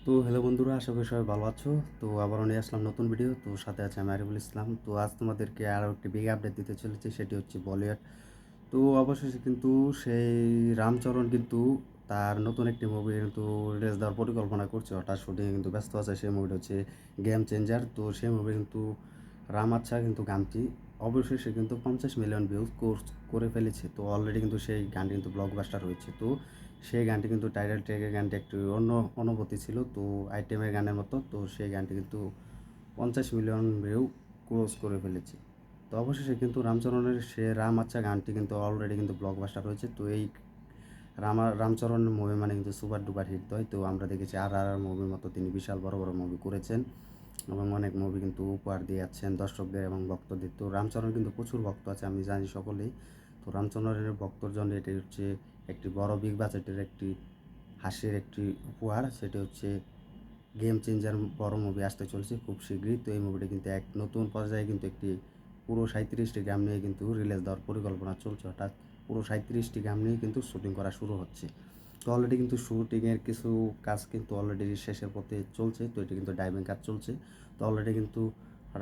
তো হ্যালো বন্ধুরা, আশা করি সবাই ভালো আছো। তো আবারও নিয়ে আসলাম নতুন ভিডিও। তো সাথে আছে আমি আরিফুল ইসলাম। তো আজ তোমাদেরকে আরও একটি বিগ আপডেট দিতে চলেছি, সেটি হচ্ছে বলিউড। তো অবশেষে কিন্তু সেই রামচরণ কিন্তু তার নতুন একটি মুভি কিন্তু রিলিজ দেওয়ার পরিকল্পনা করছে, হঠাৎ শুটিংয়ে কিন্তু ব্যস্ত আছে। সেই মুভিটা হচ্ছে গেম চেঞ্জার। তো সেই মুভি কিন্তু রাম আচ্ছা কিন্তু গানটি অবশেষে কিন্তু 50 মিলিয়ন ভিউজ কোর্স করে ফেলেছে। তো অলরেডি কিন্তু সেই গানটি কিন্তু ব্লকবাস্টার হয়েছে। তো সেই গানটি কিন্তু টাইটেল ট্র্যাকের গানটি একটু অন্য অনুভূতি ছিল, তো আইটেমের গানের মতো। তো সেই গানটি কিন্তু 50 মিলিয়ন ভিউ ক্রস করে ফেলেছে। তো অবশেষে কিন্তু রামচরণের সে রাম আচ্ছা গানটি কিন্তু অলরেডি কিন্তু ব্লকবাস্টার হয়েছে। তো এই রামচরণ মুভি মানে কিন্তু সুপার ডুপার হিট হয়। তো আমরা দেখেছি আর মুভির মতো তিনি বিশাল বড় বড় মুভি করেছেন এবং অনেক মুভি কিন্তু উপহার দিয়ে যাচ্ছেন দর্শকদের এবং ভক্তদের। তো রামচরণ কিন্তু প্রচুর ভক্ত আছে, আমি জানি সকলেই। তো রামচরণের ভক্তর জন্য এটি হচ্ছে একটি বড় বিগ বাজেটের একটি হাসির একটি উপহার। সেটি হচ্ছে গেম চেঞ্জার বড় মুভি আসতে চলেছে খুব শীঘ্রই। তো এই মুভিটি কিন্তু এক নতুন পর্যায়ে কিন্তু একটি পুরো 37টি গ্রাম নিয়ে কিন্তু রিলিজ দেওয়ার পরিকল্পনা চলছে, অর্থাৎ পুরো 37টি গ্রাম নিয়ে কিন্তু শুটিং করা শুরু হচ্ছে। তো অলরেডি কিন্তু শুটিংয়ের কিছু কাজ কিন্তু অলরেডি শেষের পথে চলছে। তো এটি কিন্তু ডাইভিং কাজ চলছে। তো অলরেডি কিন্তু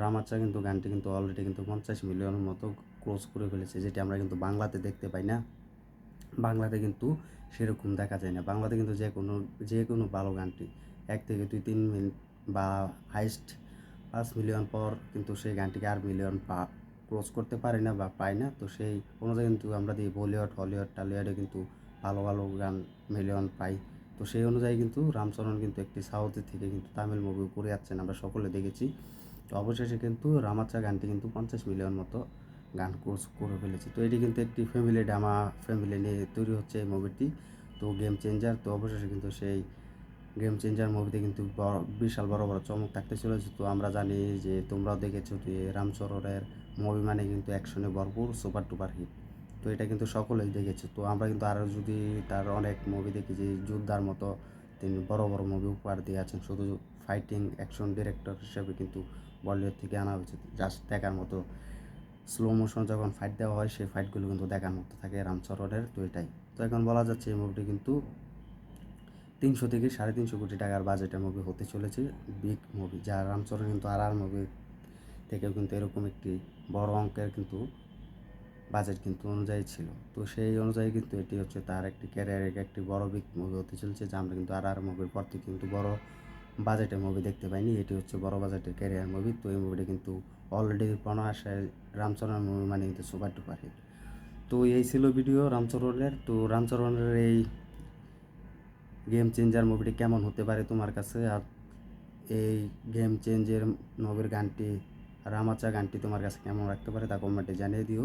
রামাচ্চা কিন্তু গানটি কিন্তু অলরেডি কিন্তু 50 মিলিয়নের মতো ক্রস করে ফেলেছে, যেটি আমরা কিন্তু বাংলাতে দেখতে পাই না। বাংলাতে কিন্তু সেরকম দেখা যায় না। বাংলাতে কিন্তু যে কোনো ভালো গানটি 1 থেকে 2-3 মিনিট বা হাইস্ট 5 মিলিয়ন পর কিন্তু সেই গানটিকে আর মিলিয়ন ক্রস করতে পারে না বা পায় না। তো সেই অনুযায়ী কিন্তু আমরা দিই বলিউড, হলিউড, টলিউডে কিন্তু ভালো ভালো গান মিলিয়ন পাই। তো সেই অনুযায়ী কিন্তু রামচরণ কিন্তু একটি সাউথের থেকে কিন্তু তামিল মুভি করে যাচ্ছেন, আমরা সকলে দেখেছি। তো অবশেষে কিন্তু রামাচ্চা গানটি কিন্তু 50 মিলিয়ন মতো গান কোর্স করে ফেলেছে। তো এটি কিন্তু একটি ফ্যামিলি ড্রামা, ফ্যামিলি নিয়ে তৈরি হচ্ছে এই মুভিটি। তো গেম চেঞ্জার, তো অবশেষে কিন্তু সেই গেম চেঞ্জার মুভিতে কিন্তু বিশাল বড় বড় চমক থাকতে চলেছে। তো আমরা জানি যে তোমরাও দেখেছো যে রামচরণের মুভি মানে কিন্তু অ্যাকশনে ভরপুর সুপার টুপার হিট। তো এটা কিন্তু সকলেই দেখেছে। তো আমরা কিন্তু আরও যদি তার অনেক মুভি দেখি যে যোদ্ধার মতো তিনি বড় বড় মুভি উপহার দিয়ে আছেন, শুধু ফাইটিং অ্যাকশন ডিরেক্টর হিসেবে কিন্তু বলিউড থেকে আনা হয়েছে জাস্ট দেখার মতো। স্লো মোশন যখন ফাইট দেওয়া হয় সেই ফাইটগুলো কিন্তু দেখার মতো থাকে রামচরণের। তো এটাই। তো এখন বলা যাচ্ছে এই মুভিটি কিন্তু 300 থেকে 350 কোটি টাকার বাজেটের মুভি হতে চলেছে, বিগ মুভি। যা রামচরণ কিন্তু আর মুভি থেকেও কিন্তু এরকম একটি বড় অঙ্কের কিন্তু বাজেট কিন্তু অনুযায়ী ছিল। তো সেই অনুযায়ী কিন্তু এটি হচ্ছে তার একটি ক্যারিয়ারের একটি বড় বিগ মুভি হতে চলেছে, যা আমরা কিন্তু আর মুভির পর থেকে কিন্তু বড় বাজেটের মুভি দেখতে পাইনি। এটি হচ্ছে বড় বাজেটের ক্যারিয়ার মুভি। তো এই মুভিটি কিন্তু অলরেডি আসায় রামচরণ মুভি মানে কিন্তু সুপার ডুপার হিট। তো এই ছিল ভিডিও রামচরণের। তো রামচরণের এই গেম চেঞ্জার মুভিটি কেমন হতে পারে তোমার কাছে, আর এই গেম চেঞ্জের মুভির গানটি রামাচা গানটি তোমার কাছে কেমন রাখতে পারে তা কমেন্টে জানিয়ে দিও।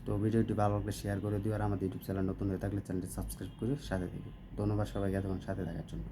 তো ভিডিওটি ভালো লাগলে শেয়ার করে দিও, আর আমাদের ইউটিউব চ্যানেল নতুন হয়ে থাকলে চ্যানেলটি সাবস্ক্রাইব করে সাথে দিও। ধন্যবাদ সবাইকে এতক্ষণ সাথে থাকার জন্য।